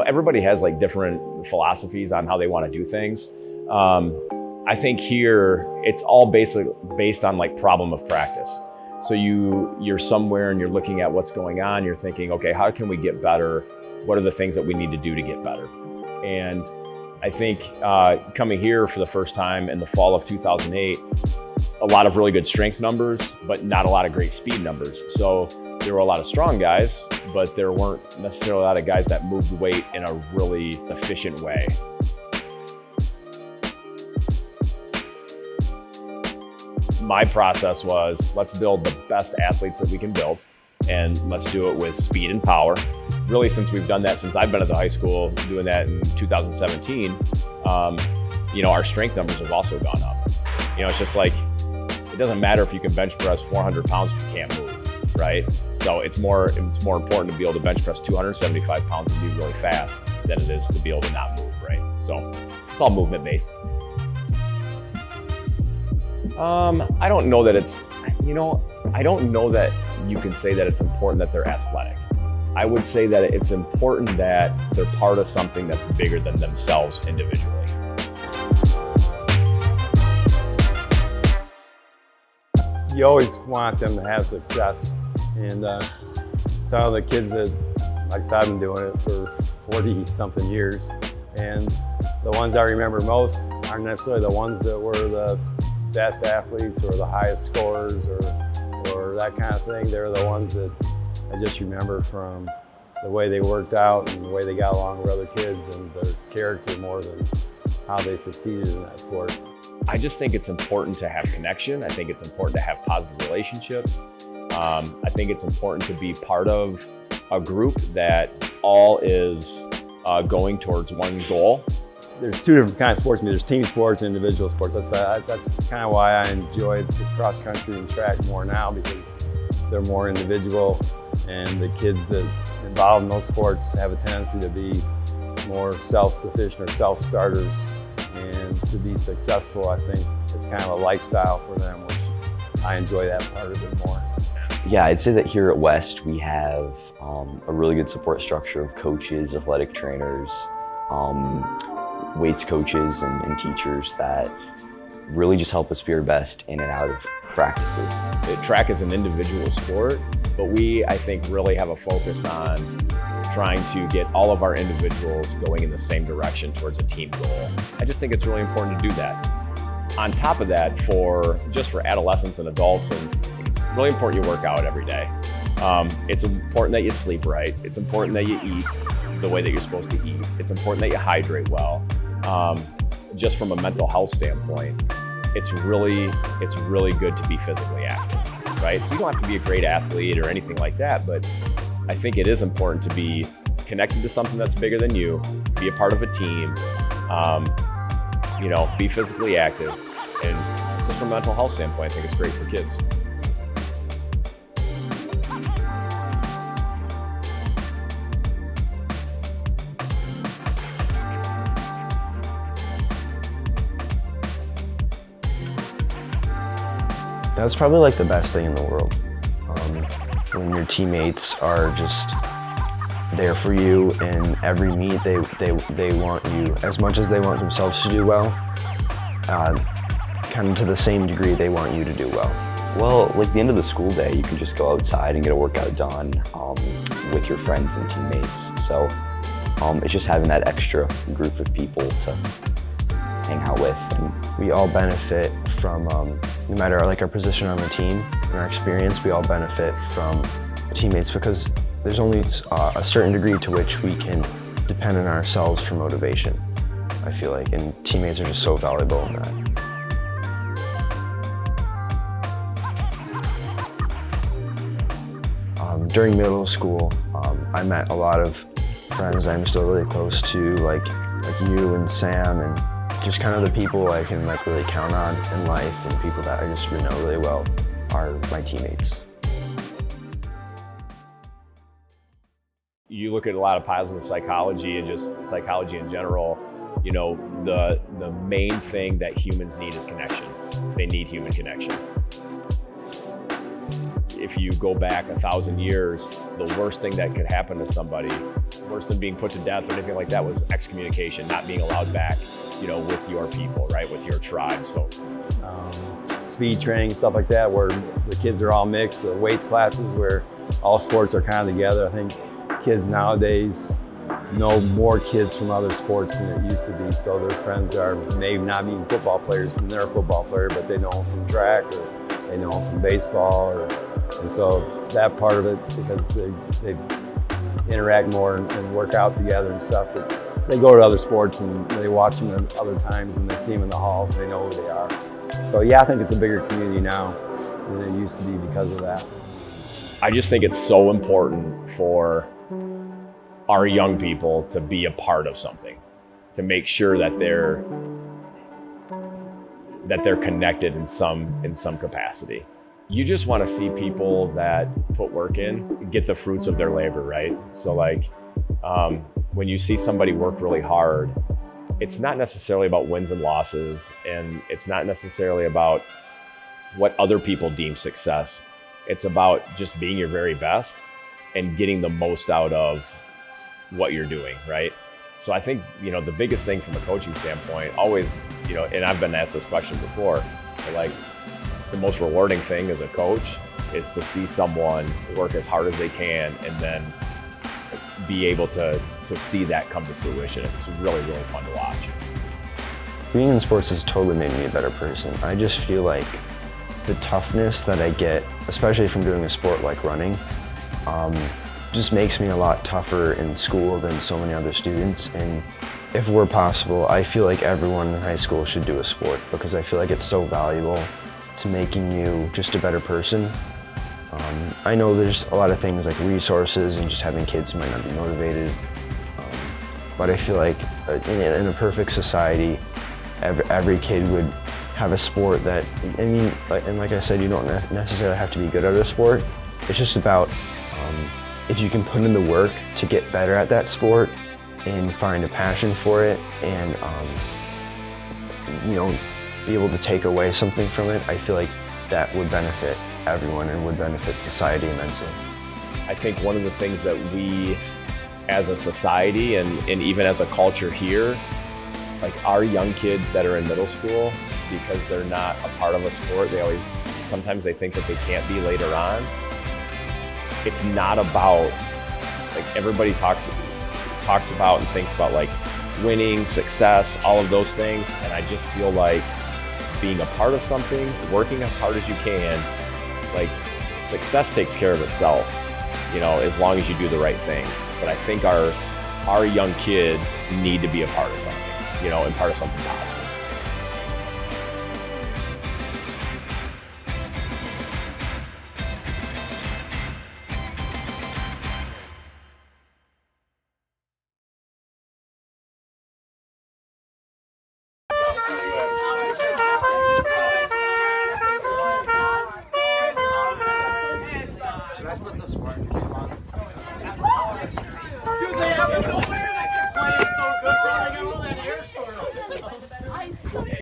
everybody has like different philosophies on how they want to do things. I think here it's all based on like problem of practice. So you're somewhere and you're looking at what's going on. You're thinking, okay, how can we get better? What are the things that we need to do to get better? And I think coming here for the first time in the fall of 2008, a lot of really good strength numbers, but not a lot of great speed numbers. So there were a lot of strong guys, but there weren't necessarily a lot of guys that moved weight in a really efficient way. My process was, let's build the best athletes that we can build, and let's do it with speed and power. Really, since we've done that since I've been at the high school, doing that in 2017, our strength numbers have also gone up. It's just like, it doesn't matter if you can bench press 400 pounds if you can't move, right? So it's more important to be able to bench press 275 pounds and be really fast than it is to be able to not move, right? So it's all movement based. I don't know that I don't know that you can say that it's important that they're athletic. I would say that it's important that they're part of something that's bigger than themselves individually. You always want them to have success. And some of the kids that, like I said, I've been doing it for 40 something years. And the ones I remember most aren't necessarily the ones that were the best athletes or the highest scorers or that kind of thing. They're the ones that I just remember from the way they worked out and the way they got along with other kids and their character more than how they succeeded in that sport. I just think it's important to have connection. I think it's important to have positive relationships. I think it's important to be part of a group that all is going towards one goal. There's two different kinds of sports. There's team sports and individual sports. That's kind of why I enjoy the cross country and track more now, because they're more individual, and the kids that involved in those sports have a tendency to be more self-sufficient or self-starters. And to be successful, I think it's kind of a lifestyle for them, which I enjoy that part of it more. Yeah, I'd say that here at West we have a really good support structure of coaches, athletic trainers, weights coaches and teachers that really just help us be our best in and out of practices. Track is an individual sport, but we, I think, really have a focus on trying to get all of our individuals going in the same direction towards a team goal. I just think it's really important to do that. On top of that, for adolescents and adults, and it's really important you work out every day. It's important that you sleep right. It's important that you eat the way that you're supposed to eat. It's important that you hydrate well. Just from a mental health standpoint, it's really good to be physically active, right? So you don't have to be a great athlete or anything like that, but I think it is important to be connected to something that's bigger than you, be a part of a team, be physically active. And just from a mental health standpoint, I think it's great for kids. That's probably like the best thing in the world. When your teammates are just there for you in every meet, they want you as much as they want themselves to do well. Kind of to the same degree, they want you to do well. Well, like the end of the school day, you can just go outside and get a workout done with your friends and teammates. So it's just having that extra group of people to hang out with. And we all benefit from, no matter our position on the team and our experience, we all benefit from teammates, because there's only a certain degree to which we can depend on ourselves for motivation, I feel like, and teammates are just so valuable in that. During middle school, I met a lot of friends I'm still really close to, like you and Sam, and just kind of the people I can really count on in life, and people that I just know really well are my teammates. You look at a lot of positive psychology and just psychology in general, the main thing that humans need is connection. They need human connection. if you go back 1,000 years, the worst thing that could happen to somebody, worse than being put to death or anything like that, was excommunication, not being allowed back, with your people, right, with your tribe. So speed training, stuff like that, where the kids are all mixed, the weights classes where all sports are kind of together. I think kids nowadays know more kids from other sports than it used to be, so their friends are maybe not even football players when they're a football player, but they know them from track, or they know them from baseball, and so that part of it, because they interact more and work out together and stuff, that they go to other sports and they watch them at other times and they see them in the halls, they know who they are. So yeah, I think it's a bigger community now than it used to be because of that. I just think it's so important for our young people to be a part of something, to make sure that they're connected in some capacity. You just want to see people that put work in, get the fruits of their labor, right? So when you see somebody work really hard, it's not necessarily about wins and losses, and it's not necessarily about what other people deem success. It's about just being your very best and getting the most out of what you're doing, right? So I think, the biggest thing from a coaching standpoint, always, and I've been asked this question before, but the most rewarding thing as a coach is to see someone work as hard as they can and then be able to see that come to fruition. It's really, really fun to watch. Being in sports has totally made me a better person. I just feel like the toughness that I get, especially from doing a sport like running, just makes me a lot tougher in school than so many other students. And if it were possible, I feel like everyone in high school should do a sport, because I feel like it's so valuable to making you just a better person. I know there's a lot of things like resources and just having kids who might not be motivated, but I feel like in a perfect society, every kid would have a sport that, and like I said, you don't necessarily have to be good at a sport. It's just about if you can put in the work to get better at that sport and find a passion for it, and be able to take away something from it, I feel like that would benefit everyone and would benefit society immensely. I think one of the things that we as a society and even as a culture here, our young kids that are in middle school, because they're not a part of a sport, sometimes they think that they can't be later on. It's not about, everybody talks about and thinks about winning, success, all of those things, and I just feel like being a part of something, working as hard as you can, success takes care of itself, as long as you do the right things. But I think our young kids need to be a part of something, and part of something positive.